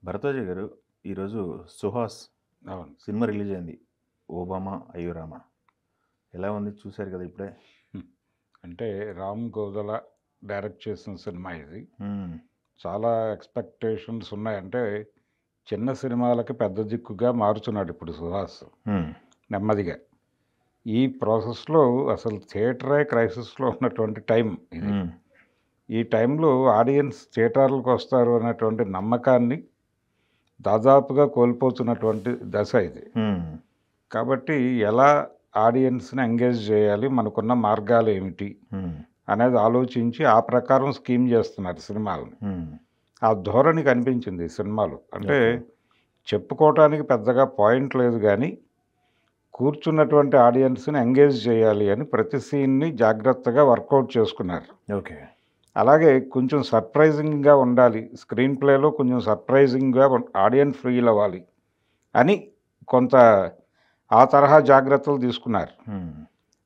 భరద్వాజ గారు ఈరోజు 'సుహాస్' అవును. సినిమా రిలీజ్ అయింది. 'ఓబామా అయ్యో రామ' ఎలా ఉంది చూసారు కదా ఇప్పుడే? హ్మ్. అంటే రామ్ గోదల డైరెక్ట్ చేసిన సినిమా ఇది. హ్మ్. చాలా ఎక్స్‌పెక్టేషన్స్ ఉన్నాయి. అంటే చిన్న సినిమాలకి పెద్ద దిక్కుగా మారుతున్నాడు ఇప్పుడు సుహాస్ హ్మ్. నెమ్మదిగా. ఈ ప్రాసెస్‌లో అసలు థియేటరే క్రైసిస్‌లో ఉన్నటువంటి టైం ఇది. హ్మ్. ఈ టైంలో ఆడియన్స్ థియేటర్లకు వస్తారు అనేటువంటి నమ్మకాన్ని దాదాపుగా కోల్పోతున్నటువంటి దశ ఇది. హ్మ్. కాబట్టి ఎలా ఆడియన్స్‌ని ఎంగేజ్ చేయాలి? మనకున్న మార్గాలు ఏమిటి? హ్మ్. అనేది ఆలోచించి ఆ ప్రకారం స్కీమ్ చేస్తున్నారు సినిమాలని. హ్మ్. ఆ ధోరణి కనిపించింది ఈ సినిమాలో. అంటే ఓకే. చెప్పుకోవటానికి పెద్దగా పాయింట్ లేదు గానీ, కూర్చున్నటువంటి ఆడియన్స్‌ని ఎంగేజ్ చేయాలి అని ప్రతి సీన్‌ని జాగ్రత్తగా వర్కౌట్ చేసుకున్నారు. ఓకే. అలాగే కొంచెం సర్ప్రైజింగ్‌గా ఉండాలి. స్క్రీన్ ప్లేలో కొంచెం సర్ప్రైజింగ్‌గా ఆడియన్స్ ఫీల్ అవ్వాలి అని కొంత ఆ తరహా జాగ్రత్తలు తీసుకున్నారు. హ్మ్.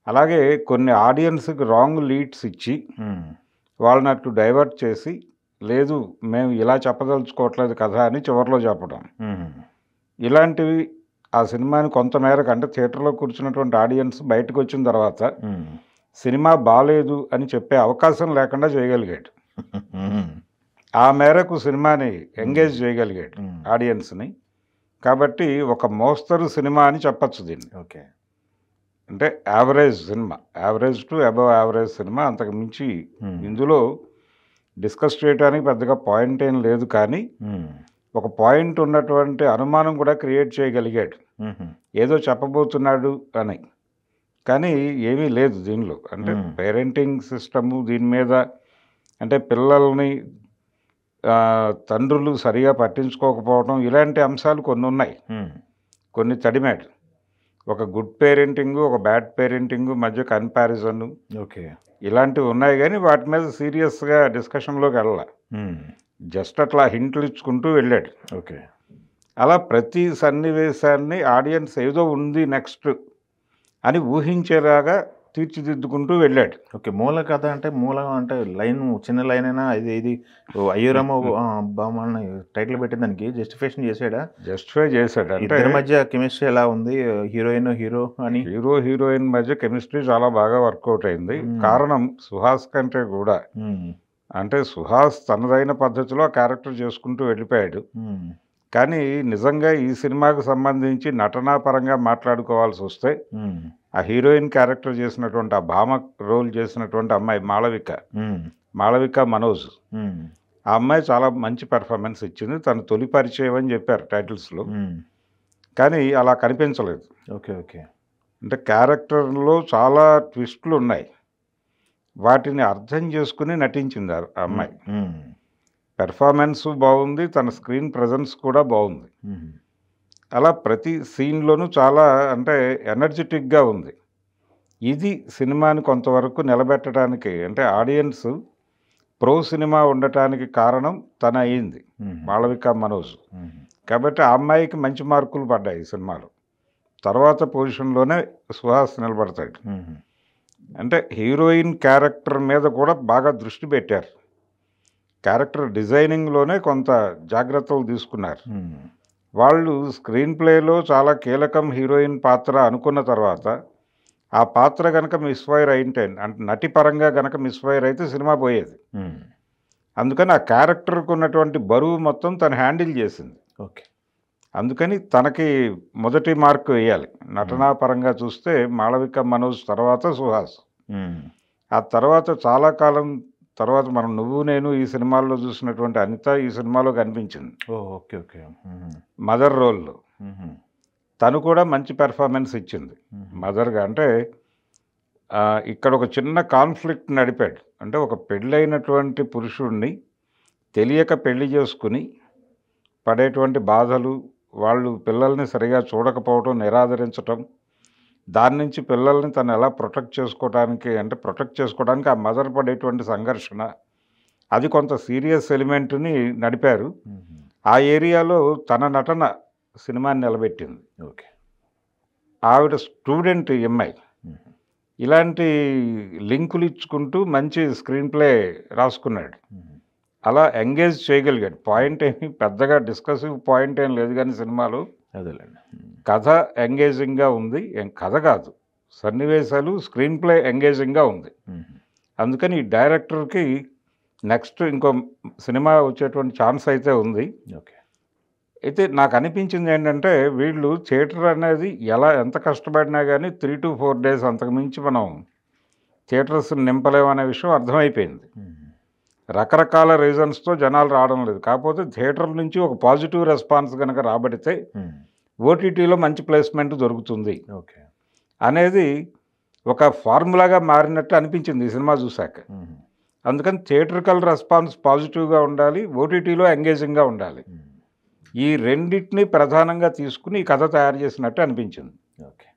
అలాగే కొన్ని ఆడియన్స్‌కి రాంగ్ లీడ్స్ ఇచ్చి హ్మ్. వాళ్ళని అటు డైవర్ట్ చేసి, లేదు మేము ఇలా చెప్పదలుచుకోవట్లేదు కథ అని చివరిలో చెప్పడం. హ్మ్. ఇలాంటివి ఆ సినిమాని కొంతమేరకు అంటే థియేటర్‌లో కూర్చున్నటువంటి ఆడియన్స్ బయటకొచ్చిన తర్వాత హ్మ్. సినిమా బాలేదు అని చెప్పే అవకాశం లేకుండా చేయగలిగాడు. హ్మ్. ఆ మేరకు సినిమాని ఎంగేజ్ చేయగలిగాడు హ్మ్. ఆడియన్స్‌ని. కాబట్టి ఒక మోస్తరు సినిమా అని చెప్పొచ్చు దీన్ని. ఓకే. అంటే average cinema. Average to above average cinema. అంతకు మించి హ్మ్. ఇందులో డిస్కస్ చేయటానికి పెద్దగా పాయింట్ ఏం లేదు కానీ, హ్మ్. ఒక పాయింట్ ఉన్నటువంటి అనుమానం కూడా క్రియేట్ చేయగలిగాడు. హుహు. ఏదో చెప్పబోతున్నాడు అని. కానీ ఏమీ లేదు దీనిలో. అంటే హ్మ్. పేరెంటింగ్ సిస్టము దీని మీద అంటే పిల్లల్ని తండ్రులు సరిగా పట్టించుకోకపోవడం ఇలాంటి అంశాలు కొన్నున్నాయి. హ్మ్. కొన్ని తడిమాడు. ఒక గుడ్ పేరెంటింగు, ఒక బ్యాడ్ పేరెంటింగు మధ్య కంపారిజను ఓకే. ఇలాంటివి ఉన్నాయి గానీ, వాటి మీద సీరియస్‌గా డిస్కషన్‌లోకి వెళ్ళల. హ్మ్. జస్ట్ అట్లా హింట్లు ఇచ్చుకుంటూ వెళ్ళాడు. ఓకే. అలా ప్రతి సన్నివేశాన్ని ఆడియన్స్ ఏదో ఉంది నెక్స్ట్ అని ఊహించేలాగా తీర్చిదిద్దుకుంటూ వెళ్ళాడు. ఓకే. మూల కథ అంటే మూలం అంటే లైను చిన్న లైనైనా ఇది అయ్యో రామ బామ అని టైటిల్ పెట్టిన దానికి జస్టిఫికేషన్ చేసాడా? జస్టిఫై చేశాడు. అంటే ఇద్దరి మధ్య కెమిస్ట్రీ ఎలా ఉంది? హీరోయిన్, హీరో అని. హీరో, హీరోయిన్ మధ్య కెమిస్ట్రీ చాలా బాగా వర్కౌట్ అయింది. హ్మ్. కారణం సుహాస్ కంటే కూడా హ్మ్. అంటే సుహాస్ తనదైన పద్ధతిలో ఆ క్యారెక్టర్ చేసుకుంటూ వెళ్ళిపోయాడు. హ్మ్. కానీ నిజంగా ఈ సినిమాకు సంబంధించి నటనా పరంగా మాట్లాడుకోవాల్సొస్తే హ్మ్. ఆ హీరోయిన్ క్యారెక్టర్ చేసినటువంటి ఆ భామ రోల్ చేసినటువంటి అమ్మాయి మాళవిక, హ్మ్. మాళవిక మనోజ్. హ్మ్. ఆ అమ్మాయి చాలా మంచి పెర్ఫార్మెన్స్ ఇచ్చింది. తను తొలి పరిచయం అని చెప్పారు టైటిల్స్‌లో. హ్మ్. కానీ అలా కనిపించలేదు. ఓకే. ఓకే. అంటే క్యారెక్టర్‌లో చాలా ట్విస్టులున్నాయి. వాటిని అర్థం చేసుకొని నటించింది ఆ హ్మ్. అమ్మాయి. హ్మ్. పెర్ఫార్మెన్సు బావుంది. తన స్క్రీన్ ప్రెజెన్స్ కూడా బావుంది. హుహు. అలా ప్రతి సీన్‌లోనూ చాలా అంటే ఎనర్జిటిక్‌గా ఉంది. ఇది సినిమాని కొంతవరకు నిలబెట్టడానికి అంటే ఆడియన్స్ ప్రో సినిమా ఉండటానికి కారణం తనయింది. హుహు. మాళవిక మనోజ్. హుహు. కాబట్టి ఆ అమ్మాయికి మంచి మార్కులు పడ్డాయి ఈ సినిమాలో. తర్వాత పొజిషన్‌లోనే సుహాస్ నిలబడతాడు. హుహు. అంటే హీరోయిన్ క్యారెక్టర్ మీద కూడా బాగా దృష్టి పెట్టారు. క్యారెక్టర్ డిజైనింగ్‌లోనే కొంత జాగ్రత్తలు తీసుకున్నారు. హ్మ్. వాళ్ళు స్క్రీన్ ప్లేలో చాలా కీలకం హీరోయిన్ పాత్ర అనుకున్న తర్వాత, ఆ పాత్ర గనక మిస్‌ఫైర్ అయింటే అంటే నటి పరంగా గనక మిస్‌ఫైర్ అయితే సినిమా పోయేది. హ్మ్. అందుకని ఆ క్యారెక్టర్‌కి ఉన్నటువంటి బరువు మొత్తం తను హ్యాండిల్ చేసింది. ఓకే. అందుకని తనకి మొదటి మార్క్ వేయాలి. హ్మ్. నటనా పరంగా చూస్తే మాళవిక మనోజ్ తర్వాత సుహాస్. హ్మ్. ఆ తర్వాత చాలా కాలం తర్వాత మనం 'నువ్వు నేను' ఈ సినిమాల్లో చూసినటువంటి అనిత ఈ సినిమాలో కనిపించింది. ఓహ్! ఓకే. ఓకే. హుహు. మదర్ రోల్‌లో. హుహు. తను కూడా మంచి పెర్ఫార్మెన్స్ ఇచ్చింది. హుహు. మదర్‌గా అంటే ఇక్కడ ఒక చిన్న కాన్‌ఫ్లిక్ట్ నడిపాడు. అంటే ఒక పెళ్ళైనటువంటి పురుషుడిని తెలియక పెళ్లి చేసుకొని పడేటువంటి బాధలు, వాళ్ళు పిల్లల్ని సరిగా చూడకపోవటం, నిరాదరించటం, దాని నుంచి పిల్లల్ని తను ఎలా ప్రొటెక్ట్ చేసుకోవడానికి ఆ మదర్ పడేటువంటి సంఘర్షణ, అది కొంత సీరియస్ ఎలిమెంట్‌ని నడిపారు. హుహు. ఆ ఏరియాలో తన నటన సినిమాని నిలబెట్టింది. ఓకే. ఆవిడ స్టూడెంట్ ఈ అమ్మాయి. హుహు. ఇలాంటి లింకులు ఇచ్చుకుంటూ మంచి స్క్రీన్ ప్లే రాసుకున్నాడు. హుహు. అలా ఎంగేజ్ చేయగలిగాడు. పాయింట్ ఏమి పెద్దగా డిస్కసివ్ పాయింట్ ఏం లేదు కానీ సినిమాలో అదేలేండి. కథ ఎంగేజింగ్గా ఉంది. కథ కాదు, సన్నివేశాలు, స్క్రీన్ ప్లే ఎంగేజింగ్గా ఉంది. అందుకని ఈ డైరెక్టర్కి నెక్స్ట్ ఇంకో సినిమా వచ్చేటువంటి ఛాన్స్ అయితే ఉంది. ఓకే. అయితే నాకు అనిపించింది ఏంటంటే వీళ్ళు థియేటర్ అనేది ఎంత కష్టపడినా కానీ 3 to 4 days అంతకుమించి మనం థియేటర్స్ నింపలేమనే విషయం అర్థమైపోయింది. రకరకాల రీజన్స్తో జనాలు రావడం లేదు. కాకపోతే థియేటర్ నుంచి ఒక పాజిటివ్ రెస్పాన్స్ కనుక రాబడితే ఓటీటీలో మంచి ప్లేస్మెంట్ దొరుకుతుంది ఓకే అనేది ఒక ఫార్ములాగా మారినట్టు అనిపించింది ఈ సినిమా చూశాక. అందుకని థియేటర్కల్ రెస్పాన్స్ పాజిటివ్గా ఉండాలి, ఓటీటీలో ఎంగేజింగ్గా ఉండాలి. ఈ రెండింటిని ప్రధానంగా తీసుకుని ఈ కథ తయారు చేసినట్టు అనిపించింది. ఓకే.